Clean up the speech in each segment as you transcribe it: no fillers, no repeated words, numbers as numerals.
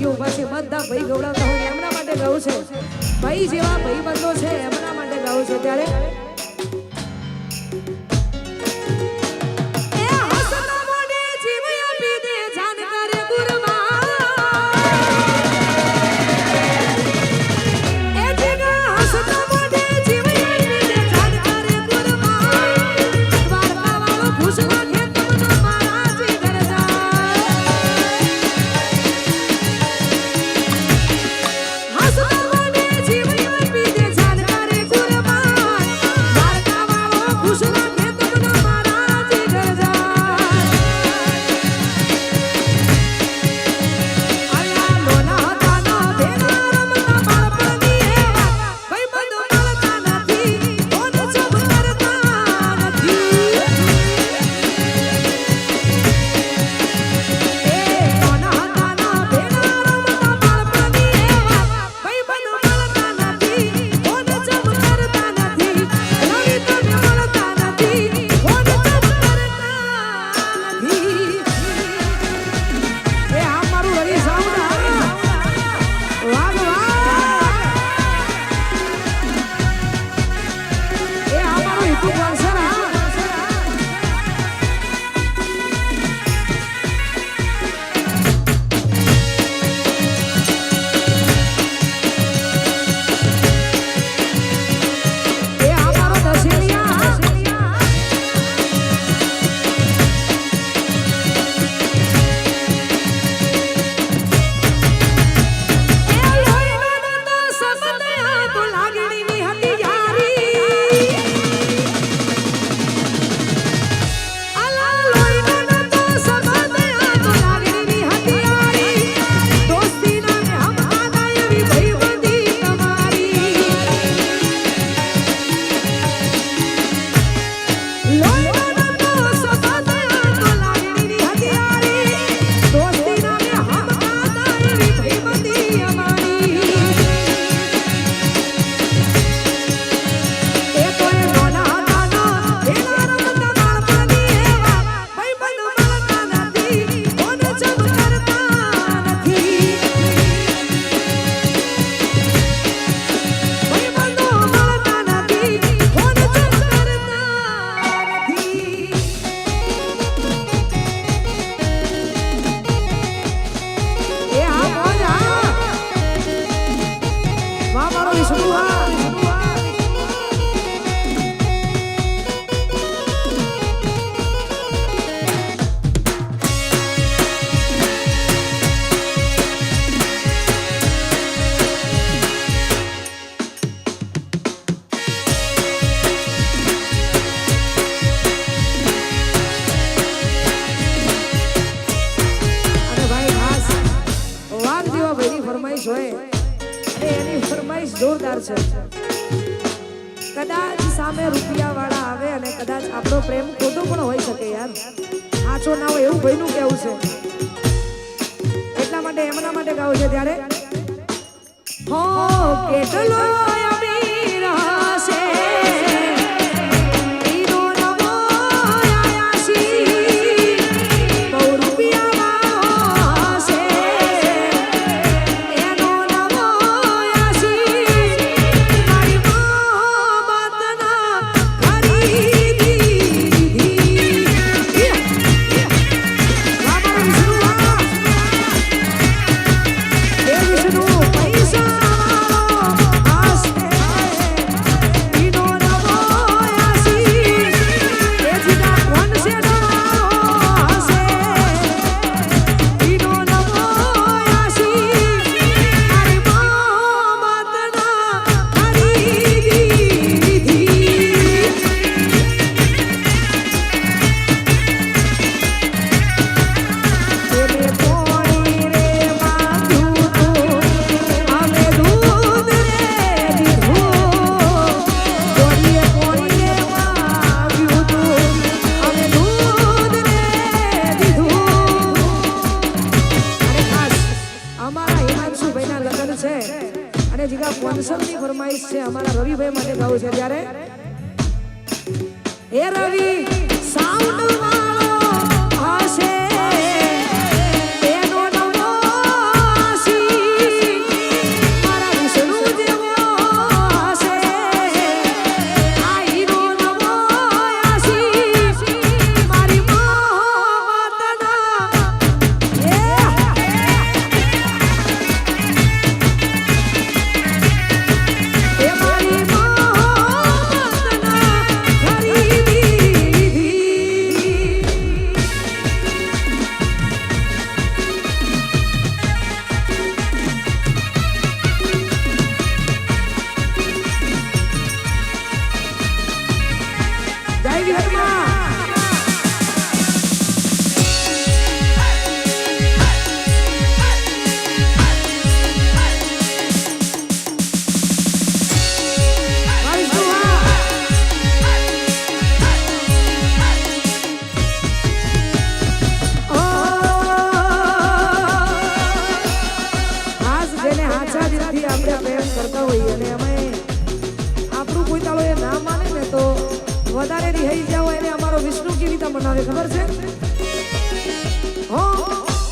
ભાઈઓ ઉભા છે બધા ભાઈ ગવડાવતા હોય એમના માટે ગાવું છે ભાઈ જેવા ભાઈ બંધો છે એમના માટે ગાવું છે ત્યારે જોરદાર છે કદાચ સામે રૂપિયા વાળા આવે અને કદાચ આપણો પ્રેમ ખોટો પણ હોઈ શકે યાર સાચો ના હોય એવું ભાઈનું કેવું છે એટલા માટે એમના માટે ગાવું છે ત્યારે હો કેટલો અમીર હશે કોન્સર્ટની ફરમાઈશ છે અમારા રવિભાઈ માટે ગાવું છે ત્યારે એ રવિ સાઉન્ડ વાળો હશે એનો નવો હશે રીતના મનાવે ખબર છે? હો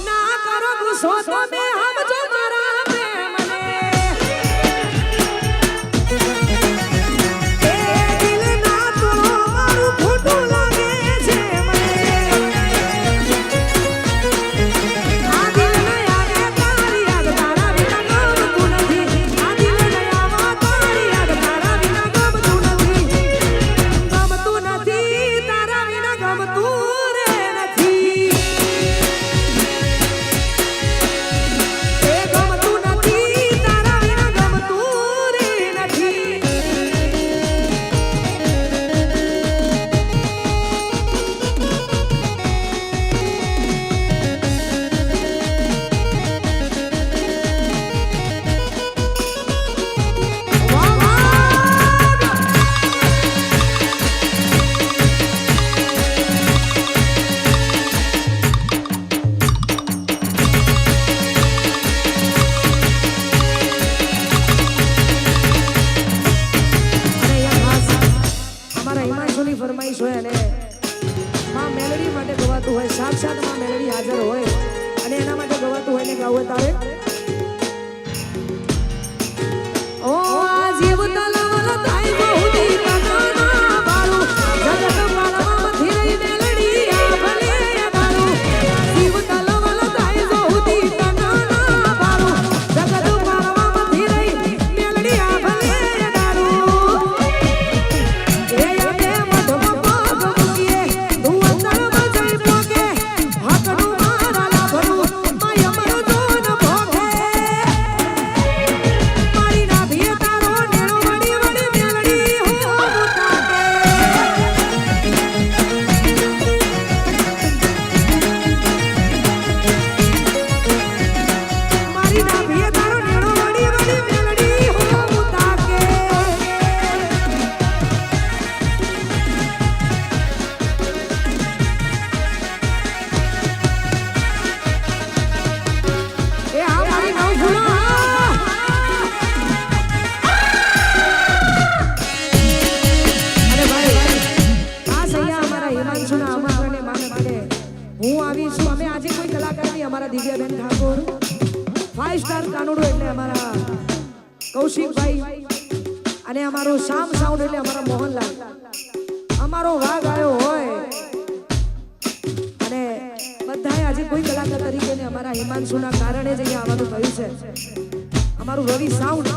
ના કરો ગુસ્સો તમે સમજો મારા પ્રેમને એ દિલ ના તોડો મારું ખોટું લાગે છે મને આ દિલ ન આવે તારી યાદ તારા વિના ગમતું નથી આ દિલ ન આવે તારી યાદ તારા વિના ગમતું નથી તારા વિના ગમતું રે નથી એ ગમતું નથી તારા વિના ગમતું રે નથી વાહ વાહ અમારા હિમાંશુની ફરમાઈશ હોય અને માં મેલડી માટે ગવાતું હોય સાક્ષાત માં મેલડી હાજર હોય અને એના માટે ગવાતું હોય ને ગાવું તારે ઓ આ જીવ તલવલ થાય બહુદી કનાના બાળું જગત પાલવામાં ધીરઈ મેલડી આ ભલે બાળું જીવ તલવલ થાય બહુદી કનાના બાળું જગત પાલવામાં ધીરઈ મેલડી આ ભલે બાળું એ યાદે મઢમાં પગ મૂકીએ તું અંતરમાં જઈ પોકે હકનું મારા લાભનું માય અમર જોન ભોગે મારી નાભીએ તારો નેણો વળી વળી મેલડી હું તાકે મારી નાભીએ તારો નેણો વળી વળી મેલડી હું તાકે એ આ મારી નવ ફૂલો અરે ભાઈ આ સૈયા અમારા હિમાંશુના આમંત્રણને માન માટે હું આવી છું અમે આજે કોઈ કલાકાર નહીં અમારા દિવ્યાબેન ઠાકોર 5 સ્ટાર કાનુડો એટલે અમારા કૌશિકભાઈ અને અમારો શામ સાઉન્ડ એટલે અમારા મોહનલાલ અમારો વાઘ આવ્યો હોય અને બધાએ આજે કોઈ કલાકાર તરીકે ને અમારા હિમાંશુના કારણે જ અહીંયા આવવાનું થયું છે અમારું રવિ સાઉન્ડ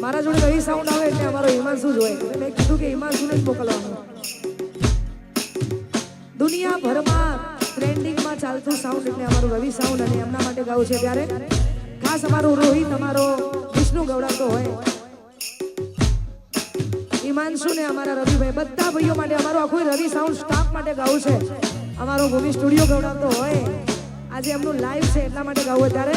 મારા જોડે રવિ સાઉન્ડ આવે એટલે અમારો હિમાંશુ જ હોય એટલે મેં કીધું કે હિમાંશુને જ મોકલવાનું દુનિયાભરમાં ટ્રેન્ડિંગમાં ચાલતું સાઉન્ડ એટલે અમારું રવિ સાઉન્ડ અને એમના માટે ગાવું છે ત્યારે ખાસ અમારો રોહિત અમારો વિષ્ણુ ગવડાવતો હોય હિમાંશુ ને અમારા રવિભાઈ બધા ભાઈઓ માટે અમારો આખો રવિ સાઉન્ડ સ્ટાફ માટે ગાવું છે અમારો ભૂમિ સ્ટુડિયો ગવડાવતો હોય આજે એમનું લાઈવ છે એટલા માટે ગાવું હોય ત્યારે